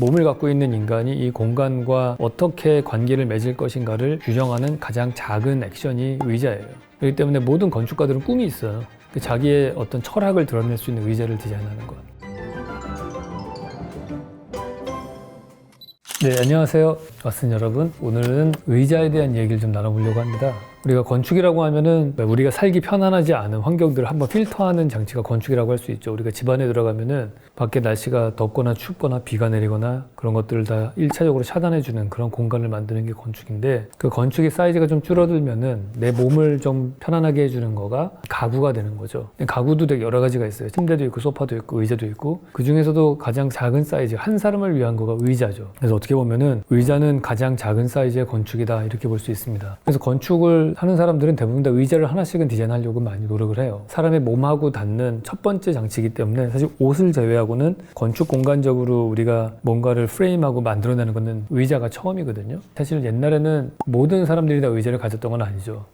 몸을 갖고 있는 인간이 이 공간과 어떻게 관계를 맺을 것인가를 규정하는 가장 작은 액션이 의자예요. 그렇기 때문에 모든 건축가들은 꿈이 있어요. 자기의 어떤 철학을 드러낼 수 있는 의자를 디자인하는 것. 네, 안녕하세요. 왓슨 여러분. 오늘은 의자에 대한 얘기를 좀 나눠보려고 합니다. 우리가 건축이라고 하면은 우리가 살기 편안하지 않은 환경들을 한번 필터하는 장치가 건축이라고 할 수 있죠. 우리가 집 안에 들어가면은 밖에 날씨가 덥거나 춥거나 비가 내리거나 그런 것들을 다 1차적으로 차단해주는 그런 공간을 만드는 게 건축인데, 그 건축의 사이즈가 좀 줄어들면은 내 몸을 좀 편안하게 해주는 거가 가구가 되는 거죠. 가구도 되게 여러 가지가 있어요. 침대도 있고 소파도 있고 의자도 있고, 그 중에서도 가장 작은 사이즈, 한 사람을 위한 거가 의자죠. 그래서 어떻게 보면은 의자는 가장 작은 사이즈의 건축이다, 이렇게 볼 수 있습니다. 그래서 건축을 하는 사람들은 대부분 다 의자를 하나씩은 디자인하려고 많이 노력을 해요. 사람의 몸하고 닿는 첫 번째 장치이기 때문에 사실 옷을 제외하고는 건축 공간적으로 우리가 뭔가를 프레임하고 만들어내는 것은 의자가 처음이거든요. 사실 옛날에는 모든 사람들이 다 의자를 가졌던 건 아니죠.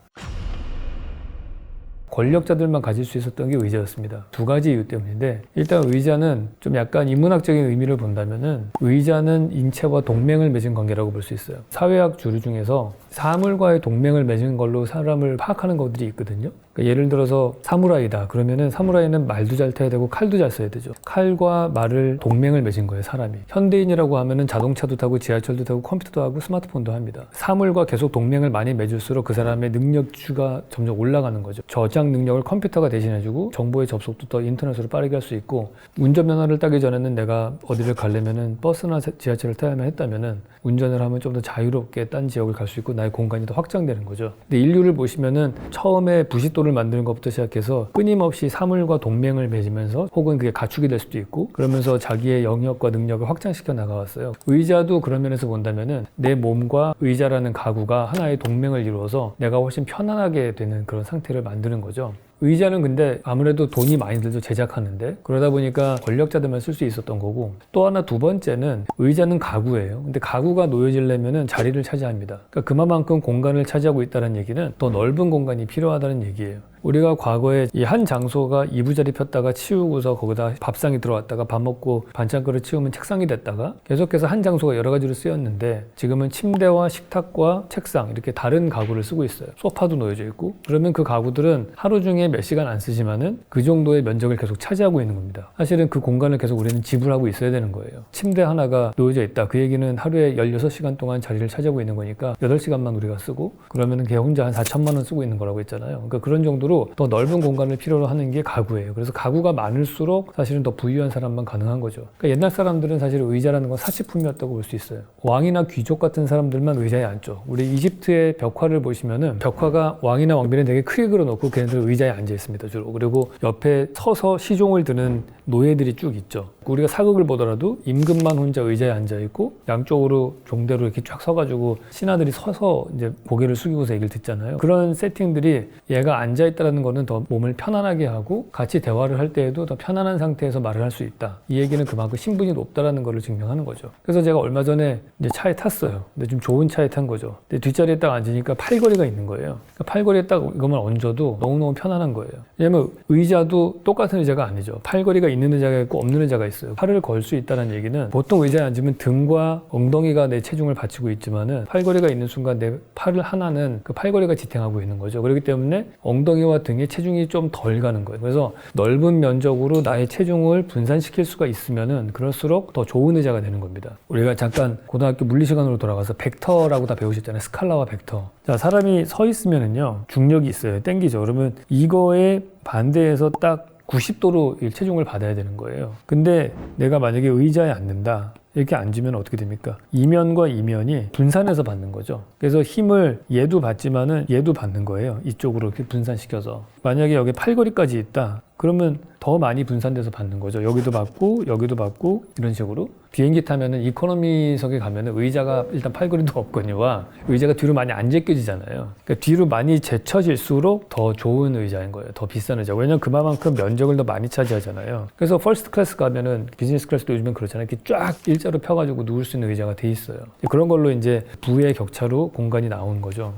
권력자들만 가질 수 있었던 게 의자였습니다. 두 가지 이유 때문인데, 일단 의자는 좀 약간 인문학적인 의미를 본다면은 의자는 인체와 동맹을 맺은 관계라고 볼 수 있어요. 사회학 주류 중에서 사물과의 동맹을 맺은 걸로 사람을 파악하는 것들이 있거든요. 그러니까 예를 들어서 사무라이다 그러면은 사무라이는 말도 잘 타야 되고 칼도 잘 써야 되죠. 칼과 말을 동맹을 맺은 거예요, 사람이. 현대인이라고 하면은 자동차도 타고 지하철도 타고 컴퓨터도 하고 스마트폰도 합니다. 사물과 계속 동맹을 많이 맺을수록 그 사람의 능력치가 점점 올라가는 거죠. 저장 능력을 컴퓨터가 대신해주고 정보의 접속도 더 인터넷으로 빠르게 할 수 있고, 운전면허를 따기 전에는 내가 어디를 가려면은 버스나 지하철을 타야만 했다면은 운전을 하면 좀 더 자유롭게 딴 지역을 갈 수 있고 나의 공간이 더 확장되는 거죠. 근데 인류를 보시면은 처음에 부싯돌을 만드는 것부터 시작해서 끊임없이 사물과 동맹을 맺으면서, 혹은 그게 가축이 될 수도 있고, 그러면서 자기의 영역과 능력을 확장시켜 나가왔어요. 의자도 그런 면에서 본다면은 내 몸과 의자라는 가구가 하나의 동맹을 이루어서 내가 훨씬 편안하게 되는 그런 상태를 만드는 거죠. 의자는 근데 아무래도 돈이 많이 들죠, 제작하는데. 그러다 보니까 권력자들만 쓸 수 있었던 거고, 또 하나 두 번째는 의자는 가구예요. 근데 가구가 놓여지려면은 자리를 차지합니다. 그러니까 그만큼 공간을 차지하고 있다는 얘기는 더 넓은 공간이 필요하다는 얘기예요. 우리가 과거에 이 한 장소가 이부자리 폈다가 치우고서 거기다 밥상이 들어왔다가 밥 먹고 반찬 그릇 치우면 책상이 됐다가 계속해서 한 장소가 여러 가지로 쓰였는데, 지금은 침대와 식탁과 책상 이렇게 다른 가구를 쓰고 있어요. 소파도 놓여져 있고. 그러면 그 가구들은 하루 중에 몇 시간 안 쓰지만은 그 정도의 면적을 계속 차지하고 있는 겁니다. 사실은 그 공간을 계속 우리는 지불하고 있어야 되는 거예요. 침대 하나가 놓여져 있다, 그 얘기는 하루에 16시간 동안 자리를 차지하고 있는 거니까 8시간만 우리가 쓰고, 그러면은 걔 혼자 한 4천만 원 쓰고 있는 거라고 했잖아요. 그러니까 그런 정도로 더 넓은 공간을 필요로 하는 게 가구예요. 그래서 가구가 많을수록 사실은 더 부유한 사람만 가능한 거죠. 그러니까 옛날 사람들은 사실 의자라는 건 사치품이었다고 볼 수 있어요. 왕이나 귀족 같은 사람들만 의자에 앉죠. 우리 이집트의 벽화를 보시면은 벽화가 왕이나 왕비는 되게 크게 그려놓고 걔네들 의자에 앉아 있습니다, 주로. 그리고 옆에 서서 시종을 드는 노예들이 쭉 있죠. 우리가 사극을 보더라도 임금만 혼자 의자에 앉아 있고 양쪽으로 종대로 이렇게 쫙 서가지고 신하들이 서서 이제 고개를 숙이고서 얘기를 듣잖아요. 그런 세팅들이 얘가 앉아 있다는 거는 더 몸을 편안하게 하고 같이 대화를 할 때에도 더 편안한 상태에서 말을 할 수 있다. 이 얘기는 그만큼 신분이 높다라는 걸 증명하는 거죠. 그래서 제가 얼마 전에 이제 차에 탔어요. 근데 좀 좋은 차에 탄 거죠. 근데 뒷자리에 딱 앉으니까 팔걸이가 있는 거예요. 그러니까 팔걸이에 딱 이것만 얹어도 너무너무 편안한 거예요. 왜냐면 의자도 똑같은 의자가 아니죠. 팔걸이가 있는 의자가 있고 없는 의자가 있어요. 팔을 걸 수 있다는 얘기는, 보통 의자에 앉으면 등과 엉덩이가 내 체중을 받치고 있지만은 팔걸이가 있는 순간 내 팔을 하나는 그 팔걸이가 지탱하고 있는 거죠. 그렇기 때문에 엉덩이와 등의 체중이 좀 덜 가는 거예요. 그래서 넓은 면적으로 나의 체중을 분산시킬 수가 있으면은 그럴수록 더 좋은 의자가 되는 겁니다. 우리가 잠깐 고등학교 물리 시간으로 돌아가서 벡터라고 다 배우셨잖아요. 스칼라와 벡터. 자, 사람이 서 있으면은요, 중력이 있어요. 땡기죠. 그러면 이거에 반대해서 딱 90도로 체중을 받아야 되는 거예요. 근데 내가 만약에 의자에 앉는다, 이렇게 앉으면 어떻게 됩니까? 이면과 이면이 분산해서 받는 거죠. 그래서 힘을 얘도 받지만은 얘도 받는 거예요. 이쪽으로 이렇게 분산시켜서. 만약에 여기 팔걸이까지 있다, 그러면 더 많이 분산돼서 받는 거죠. 여기도 받고 여기도 받고 이런 식으로. 비행기 타면은 이코노미석에 가면은 의자가 일단 팔걸이도 없거니와 의자가 뒤로 많이 안 제껴지잖아요. 그러니까 뒤로 많이 제쳐질수록 더 좋은 의자인 거예요. 더 비싼 의자. 왜냐면 그만큼 면적을 더 많이 차지하잖아요. 그래서 퍼스트 클래스 가면은, 비즈니스 클래스도 요즘엔 그렇잖아요. 이렇게 쫙 일자로 펴가지고 누울 수 있는 의자가 돼 있어요. 그런 걸로 이제 부의 격차로 공간이 나오는 거죠.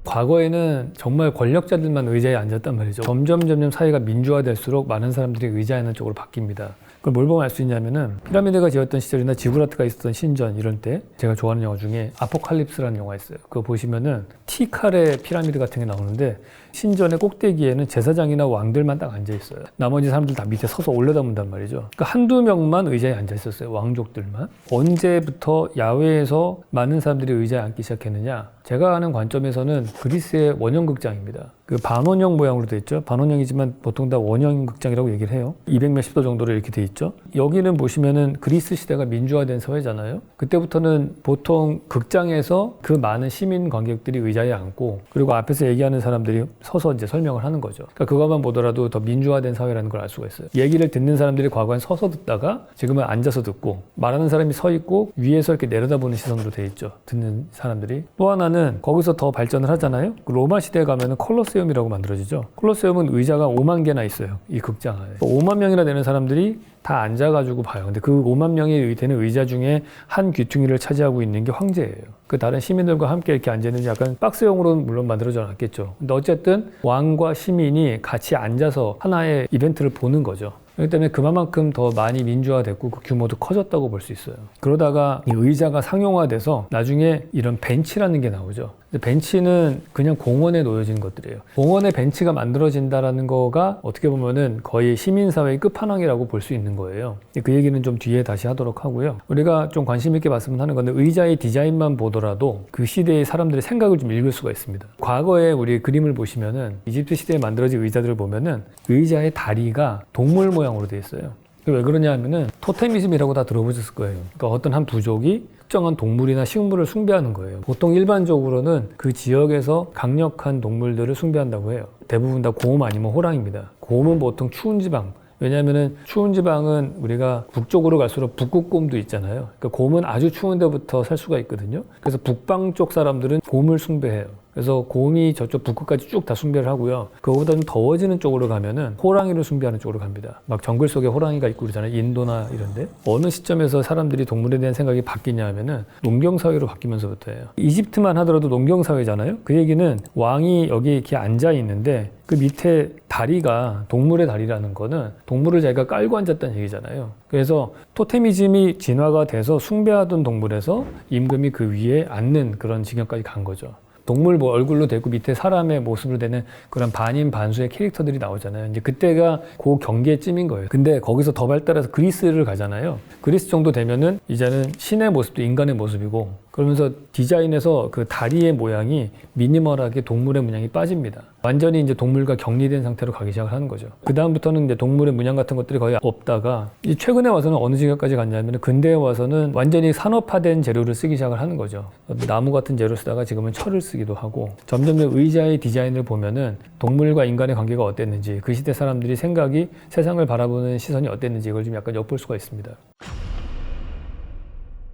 과거에는 정말 권력자들만 의자에 앉았단 말이죠. 점점 사회가 민주화될수록 많은 사람들이 의자에 앉는 쪽으로 바뀝니다. 그걸 뭘 보면 알 수 있냐면은 피라미드가 지었던 시절이나 지구라트가 있었던 신전 이런 때 제가 좋아하는 영화 중에 아포칼립스라는 영화 있어요. 그거 보시면은 T칼의 피라미드 같은 게 나오는데 신전의 꼭대기에는 제사장이나 왕들만 딱 앉아 있어요. 나머지 사람들 다 밑에 서서 올려다본단 말이죠. 그러니까 한두 명만 의자에 앉아 있었어요. 왕족들만. 언제부터 야외에서 많은 사람들이 의자에 앉기 시작했느냐? 제가 아는 관점에서는 그리스의 원형극장입니다. 그 반원형 모양으로 돼 있죠. 반원형이지만 보통 다 원형 극장이라고 얘기를 해요. 200 몇십 도 정도로 이렇게 돼 있죠. 여기는 보시면은 그리스 시대가 민주화된 사회잖아요. 그때부터는 보통 극장에서 그 많은 시민 관객들이 의자에 앉고 그리고 앞에서 얘기하는 사람들이 서서 이제 설명을 하는 거죠. 그러니까 그것만 보더라도 더 민주화된 사회라는 걸 알 수가 있어요. 얘기를 듣는 사람들이 과거엔 서서 듣다가 지금은 앉아서 듣고 말하는 사람이 서 있고 위에서 이렇게 내려다보는 시선으로 돼 있죠. 듣는 사람들이. 또 하나는 거기서 더 발전을 하잖아요. 로마 시대에 가면은 콜로세움이라고 만들어지죠. 콜로세움은 의자가 5만 개나 있어요. 이 극장 안에. 5만 명이나 되는 사람들이 다 앉아가지고 봐요. 근데 그 5만 명이 되는 의자 중에 한 귀퉁이를 차지하고 있는 게 황제예요. 그 다른 시민들과 함께 이렇게 앉아있는 약간 박스형으로는 물론 만들어져 놨겠죠. 근데 어쨌든 왕과 시민이 같이 앉아서 하나의 이벤트를 보는 거죠. 그렇기 때문에 그만큼 더 많이 민주화됐고 그 규모도 커졌다고 볼 수 있어요. 그러다가 이 의자가 상용화돼서 나중에 이런 벤치라는 게 나오죠. 벤치는 그냥 공원에 놓여진 것들이에요. 공원에 벤치가 만들어진다라는 거가 어떻게 보면은 거의 시민사회의 끝판왕이라고 볼 수 있는 거예요. 그 얘기는 좀 뒤에 다시 하도록 하고요. 우리가 좀 관심 있게 봤으면 하는 건데 의자의 디자인만 보더라도 그 시대의 사람들의 생각을 좀 읽을 수가 있습니다. 과거에 우리 그림을 보시면은 이집트 시대에 만들어진 의자들을 보면은 의자의 다리가 동물 모양으로 되어 있어요. 왜 그러냐 하면은 토테미즘이라고 다 들어보셨을 거예요. 그러니까 어떤 한 부족이 특정한 동물이나 식물을 숭배하는 거예요. 보통 일반적으로는 그 지역에서 강력한 동물들을 숭배한다고 해요. 대부분 다 곰 아니면 호랑입니다. 곰은 보통 추운 지방, 왜냐하면은 추운 지방은 우리가 북쪽으로 갈수록 북극곰도 있잖아요. 그러니까 곰은 아주 추운 데부터 살 수가 있거든요. 그래서 북방 쪽 사람들은 곰을 숭배해요. 그래서 곰이 저쪽 북극까지 쭉 다 숭배를 하고요. 그거보다 좀 더워지는 쪽으로 가면은 호랑이를 숭배하는 쪽으로 갑니다. 막 정글 속에 호랑이가 있고 그러잖아요. 인도나 이런데. 어느 시점에서 사람들이 동물에 대한 생각이 바뀌냐 하면은 농경사회로 바뀌면서부터예요. 이집트만 하더라도 농경사회잖아요. 그 얘기는 왕이 여기 이렇게 앉아 있는데 그 밑에 다리가 동물의 다리라는 거는 동물을 자기가 깔고 앉았다는 얘기잖아요. 그래서 토테미즘이 진화가 돼서 숭배하던 동물에서 임금이 그 위에 앉는 그런 지경까지 간 거죠. 동물 뭐 얼굴로 되고 밑에 사람의 모습으로 되는 그런 반인 반수의 캐릭터들이 나오잖아요. 이제 그때가 그 경계쯤인 거예요. 근데 거기서 더 발달해서 그리스를 가잖아요. 그리스 정도 되면은 이제는 신의 모습도 인간의 모습이고 그러면서 디자인에서 그 다리의 모양이 미니멀하게 동물의 문양이 빠집니다. 완전히 이제 동물과 격리된 상태로 가기 시작을 하는 거죠. 그 다음부터는 이제 동물의 문양 같은 것들이 거의 없다가 최근에 와서는 어느 지경까지 갔냐면 근대에 와서는 완전히 산업화된 재료를 쓰기 시작을 하는 거죠. 나무 같은 재료를 쓰다가 지금은 철을 쓰기도 하고 점점 의자의 디자인을 보면은 동물과 인간의 관계가 어땠는지 그 시대 사람들이 생각이 세상을 바라보는 시선이 어땠는지 이걸 좀 약간 엿볼 수가 있습니다.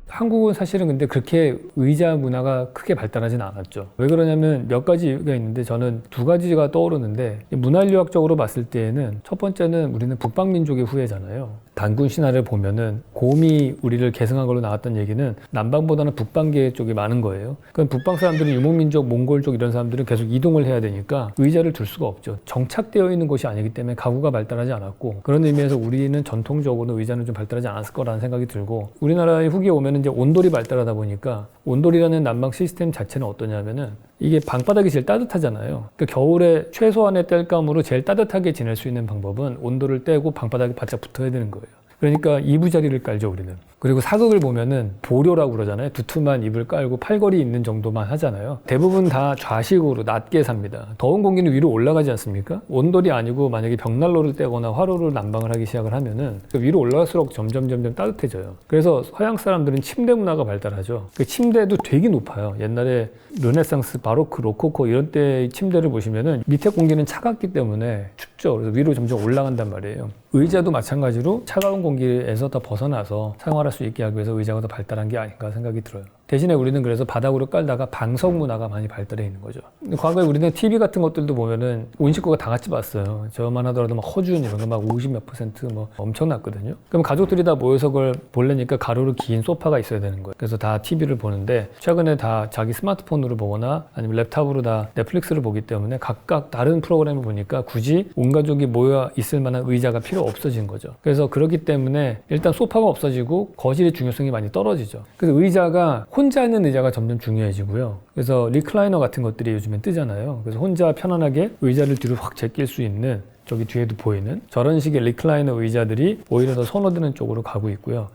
한국은 사실은 근데 그렇게 의자 문화가 크게 발달하진 않았죠. 왜 그러냐면 몇 가지 이유가 있는데 저는 두 가지가 떠오르는데 문화인류학적으로 봤을 때에는 첫 번째는 우리는 북방민족의 후예잖아요. 단군 신화를 보면은 곰이 우리를 계승한 걸로 나왔던 얘기는 남방보다는 북방계 쪽이 많은 거예요. 그럼 북방 사람들은 유목민족, 몽골족 이런 사람들은 계속 이동을 해야 되니까 의자를 둘 수가 없죠. 정착되어 있는 곳이 아니기 때문에 가구가 발달하지 않았고 그런 의미에서 우리는 전통적으로 의자는 좀 발달하지 않았을 거라는 생각이 들고 우리나라의 후기에 오면은 이제 온돌이 발달하다 보니까 온돌이라는 난방 시스템 자체는 어떠냐면은 이게 방바닥이 제일 따뜻하잖아요. 그러니까 겨울에 최소한의 땔감으로 제일 따뜻하게 지낼 수 있는 방법은 온도를 떼고 방바닥에 바짝 붙어야 되는 거예요. 그러니까 이부자리를 깔죠, 우리는. 그리고 사극을 보면은 보료라고 그러잖아요. 두툼한 이불 깔고 팔걸이 있는 정도만 하잖아요. 대부분 다 좌식으로 낮게 삽니다. 더운 공기는 위로 올라가지 않습니까? 온돌이 아니고 만약에 벽난로를 떼거나 화로를 난방을 하기 시작을 하면은 위로 올라갈수록 점점 따뜻해져요. 그래서 서양 사람들은 침대 문화가 발달하죠. 그 침대도 되게 높아요. 옛날에 르네상스, 바로크, 로코코 이런 때의 침대를 보시면은 밑에 공기는 차갑기 때문에 춥죠. 그래서 위로 점점 올라간단 말이에요. 의자도 마찬가지로 차가운 공기에서 더 벗어나서 생활할 수 있게 하기 위해서 의자가 더 발달한 게 아닌가 생각이 들어요. 대신에 우리는 그래서 바닥으로 깔다가 방석 문화가 많이 발달해 있는 거죠. 과거에 우리는 TV 같은 것들도 보면은 온 식구가 다 같이 봤어요. 저만 하더라도 막 허준 이런 거 막 50 몇 % 뭐 엄청났거든요. 그럼 가족들이 다 모여서 그걸 보려니까 가로로 긴 소파가 있어야 되는 거예요. 그래서 다 TV를 보는데 최근에 다 자기 스마트폰으로 보거나 아니면 랩탑으로 다 넷플릭스를 보기 때문에 각각 다른 프로그램을 보니까 굳이 온 가족이 모여 있을 만한 의자가 필요 없어진 거죠. 그래서 그렇기 때문에 일단 소파가 없어지고 거실의 중요성이 많이 떨어지죠. 그래서 의자가 혼자 있는 의자가 점점 중요해지고요. 그래서 리클라이너 같은 것들이 요즘엔 뜨잖아요. 그래서 혼자 편안하게 의자를 뒤로 확 제낄 수 있는 저기 뒤에도 보이는 저런 식의 리클라이너 의자들이 오히려 더 선호되는 쪽으로 가고 있고요.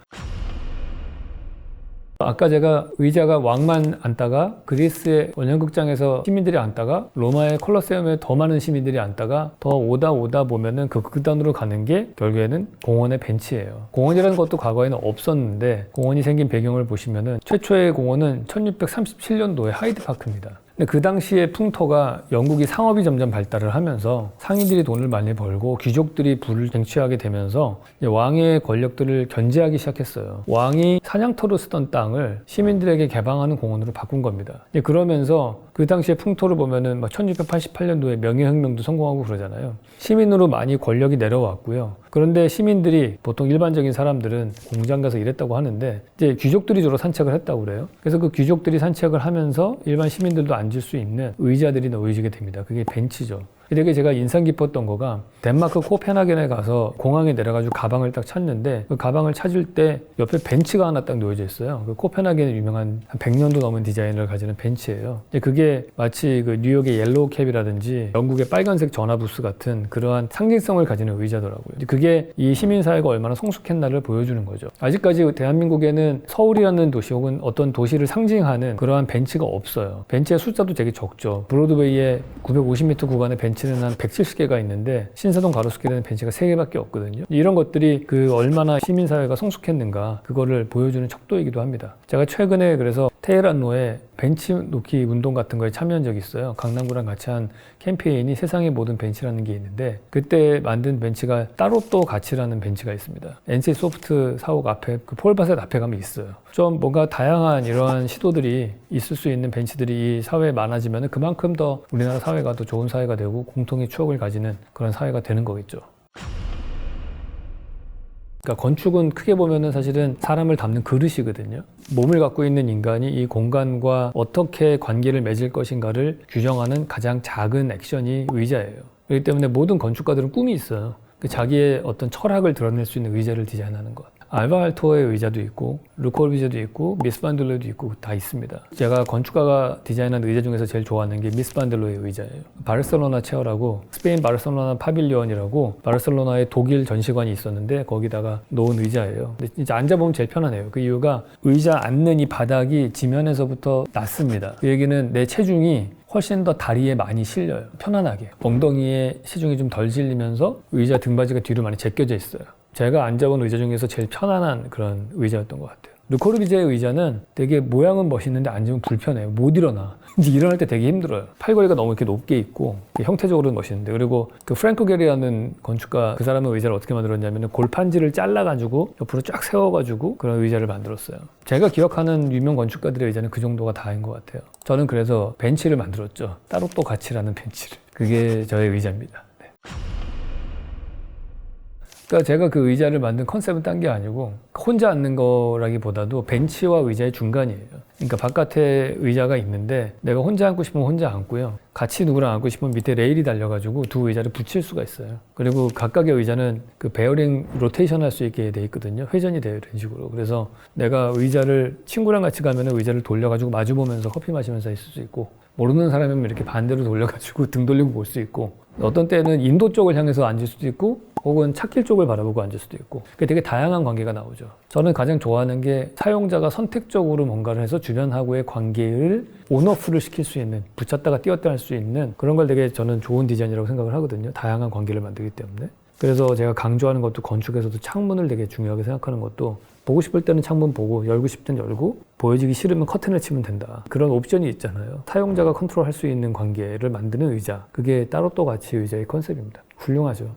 아까 제가 의자가 왕만 앉다가 그리스의 원형극장에서 시민들이 앉다가 로마의 콜로세움에 더 많은 시민들이 앉다가 더 오다 보면은 그 극단으로 가는 게 결국에는 공원의 벤치예요. 공원이라는 것도 과거에는 없었는데 공원이 생긴 배경을 보시면은 최초의 공원은 1637년도에 하이드파크입니다. 근데 그 당시의 풍토가 영국이 상업이 점점 발달을 하면서 상인들이 돈을 많이 벌고 귀족들이 부를 쟁취하게 되면서 왕의 권력들을 견제하기 시작했어요. 왕이 사냥터로 쓰던 땅을 시민들에게 개방하는 공원으로 바꾼 겁니다. 그러면서 그 당시의 풍토를 보면은 1688년도에 명예혁명도 성공하고 그러잖아요. 시민으로 많이 권력이 내려왔고요. 그런데 시민들이 보통 일반적인 사람들은 공장 가서 일했다고 하는데 이제 귀족들이 주로 산책을 했다고 그래요. 그래서 그 귀족들이 산책을 하면서 일반 시민들도 앉을 수 있는 의자들이 놓여지게 됩니다. 그게 벤치죠. 되게 제가 인상 깊었던 거가 덴마크 코펜하겐에 가서 공항에 내려가지고 가방을 딱 찾는데 그 가방을 찾을 때 옆에 벤치가 하나 딱 놓여져 있어요. 그 코펜하겐의 유명한 한 100년도 넘은 디자인을 가지는 벤치예요. 그게 마치 그 뉴욕의 옐로우 캡이라든지 영국의 빨간색 전화부스 같은 그러한 상징성을 가지는 의자더라고요. 그게 이 시민사회가 얼마나 성숙했나를 보여주는 거죠. 아직까지 대한민국에는 서울이라는 도시 혹은 어떤 도시를 상징하는 그러한 벤치가 없어요. 벤치의 숫자도 되게 적죠. 브로드웨이에 950m 구간의 벤치는 한 170개가 있는데 신사동 가로수길에는 벤치가 3개밖에 없거든요. 이런 것들이 그 얼마나 시민사회가 성숙했는가 그거를 보여주는 척도이기도 합니다. 제가 최근에 그래서 테헤란로에 벤치 놓기 운동 같은 거에 참여한 적이 있어요. 강남구랑 같이 한 캠페인이 세상의 모든 벤치라는 게 있는데 그때 만든 벤치가 따로 또 가치라는 벤치가 있습니다. NC 소프트 사옥 앞에 그 폴바셋 앞에 가면 있어요. 좀 뭔가 다양한 이러한 시도들이 있을 수 있는 벤치들이 이 사회에 많아지면 그만큼 더 우리나라 사회가 더 좋은 사회가 되고 공통의 추억을 가지는 그런 사회가 되는 거겠죠. 그러니까 건축은 크게 보면은 사실은 사람을 담는 그릇이거든요. 몸을 갖고 있는 인간이 이 공간과 어떻게 관계를 맺을 것인가를 규정하는 가장 작은 액션이 의자예요. 그렇기 때문에 모든 건축가들은 꿈이 있어요. 자기의 어떤 철학을 드러낼 수 있는 의자를 디자인하는 것. 알바 알토의 의자도 있고 르코르비제도 있고 미스 반델로도 있고 다 있습니다. 제가 건축가가 디자인한 의자 중에서 제일 좋아하는 게 미스 반델로의 의자예요. 바르셀로나 체어라고 스페인 바르셀로나 파빌리온이라고 바르셀로나의 독일 전시관이 있었는데 거기다가 놓은 의자예요. 근데 진짜 앉아보면 제일 편하네요. 그 이유가 의자 앉는 이 바닥이 지면에서부터 낮습니다. 그 얘기는 내 체중이 훨씬 더 다리에 많이 실려요. 편안하게. 엉덩이에 체중이 좀 덜 실리면서 의자 등받이가 뒤로 많이 제껴져 있어요. 제가 앉아본 의자 중에서 제일 편안한 그런 의자였던 것 같아요. 르코르비제의 의자는 되게 모양은 멋있는데 앉으면 불편해요. 못 일어나. 이제 일어날 때 되게 힘들어요. 팔걸이가 너무 이렇게 높게 있고 형태적으로는 멋있는데 그리고 그 프랭크 게리라는 건축가 그 사람의 의자를 어떻게 만들었냐면 골판지를 잘라가지고 옆으로 쫙 세워가지고 그런 의자를 만들었어요. 제가 기억하는 유명 건축가들의 의자는 그 정도가 다인 것 같아요. 저는 그래서 벤치를 만들었죠. 따로 또 가치라는 벤치를. 그게 저의 의자입니다. 네. 그러니까 제가 그 의자를 만든 컨셉은 딴 게 아니고 혼자 앉는 거라기보다도 벤치와 의자의 중간이에요. 그러니까 바깥에 의자가 있는데 내가 혼자 앉고 싶으면 혼자 앉고요. 같이 누구랑 앉고 싶으면 밑에 레일이 달려가지고 두 의자를 붙일 수가 있어요. 그리고 각각의 의자는 그 베어링 로테이션 할 수 있게 돼 있거든요. 회전이 돼요. 이런 식으로. 그래서 내가 의자를 친구랑 같이 가면 의자를 돌려가지고 마주보면서 커피 마시면서 있을 수 있고 모르는 사람이면 이렇게 반대로 돌려가지고 등 돌리고 볼 수 있고 어떤 때는 인도 쪽을 향해서 앉을 수도 있고 혹은 찾길 쪽을 바라보고 앉을 수도 있고 되게 다양한 관계가 나오죠. 저는 가장 좋아하는 게 사용자가 선택적으로 뭔가를 해서 주변하고의 관계를 온오프를 시킬 수 있는 붙였다가 띄웠다 할 수 있는 그런 걸 되게 저는 좋은 디자인이라고 생각을 하거든요. 다양한 관계를 만들기 때문에. 그래서 제가 강조하는 것도 건축에서도 창문을 되게 중요하게 생각하는 것도 보고 싶을 때는 창문 보고 열고 싶을 때는 열고 보여지기 싫으면 커튼을 치면 된다. 그런 옵션이 있잖아요. 사용자가 컨트롤할 수 있는 관계를 만드는 의자. 그게 따로 또 같이 의자의 컨셉입니다. 훌륭하죠.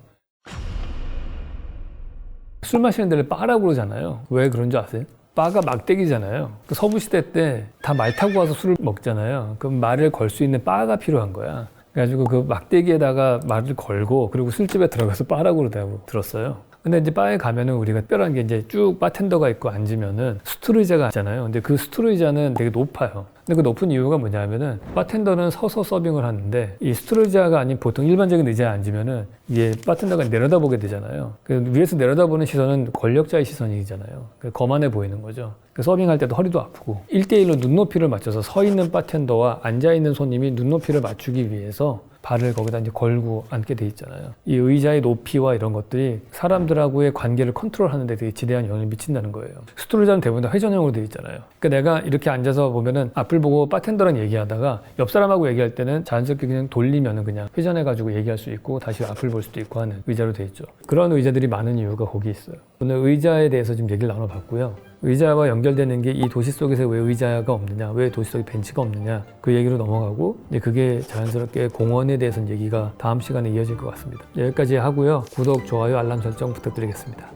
술 마시는 데를 바라고 그러잖아요. 왜 그런 줄 아세요? 바가 막대기잖아요. 그 서부 시대 때 다 말 타고 와서 술을 먹잖아요. 그럼 말을 걸 수 있는 바가 필요한 거야. 그래가지고 그 막대기에다가 말을 걸고 그리고 술집에 들어가서 바라고 그러다고 들었어요. 근데 이제 바에 가면은 우리가 특별한 게 이제 쭉 바텐더가 있고 앉으면은 스투르의자가 있잖아요. 근데 그 스투르의자는 되게 높아요. 근데 그 높은 이유가 뭐냐면은 바텐더는 서서 서빙을 하는데 이 스투르의자가 아닌 보통 일반적인 의자에 앉으면은 이게 바텐더가 내려다보게 되잖아요. 그 위에서 내려다보는 시선은 권력자의 시선이잖아요. 거만해 보이는 거죠. 서빙할 때도 허리도 아프고 1대1로 눈높이를 맞춰서 서 있는 바텐더와 앉아 있는 손님이 눈높이를 맞추기 위해서 발을 거기다 이제 걸고 앉게 돼 있잖아요. 이 의자의 높이와 이런 것들이 사람들하고의 관계를 컨트롤하는 데 되게 지대한 영향을 미친다는 거예요. 스투르의자는 대부분 다 회전형으로 돼 있잖아요. 그러니까 내가 이렇게 앉아서 보면은 앞을 보고 바텐더랑 얘기하다가 옆 사람하고 얘기할 때는 자연스럽게 그냥 돌리면은 그냥 회전해가지고 얘기할 수 있고 다시 앞을 볼 수도 있고 하는 의자로 돼 있죠. 그런 의자들이 많은 이유가 거기 있어요. 오늘 의자에 대해서 지금 얘기를 나눠봤고요. 의자와 연결되는 게 이 도시 속에서 왜 의자가 없느냐, 왜 도시 속에 벤치가 없느냐 그 얘기로 넘어가고 이제 그게 자연스럽게 공원에 대해서는 얘기가 다음 시간에 이어질 것 같습니다. 여기까지 하고요. 구독, 좋아요, 알람 설정 부탁드리겠습니다.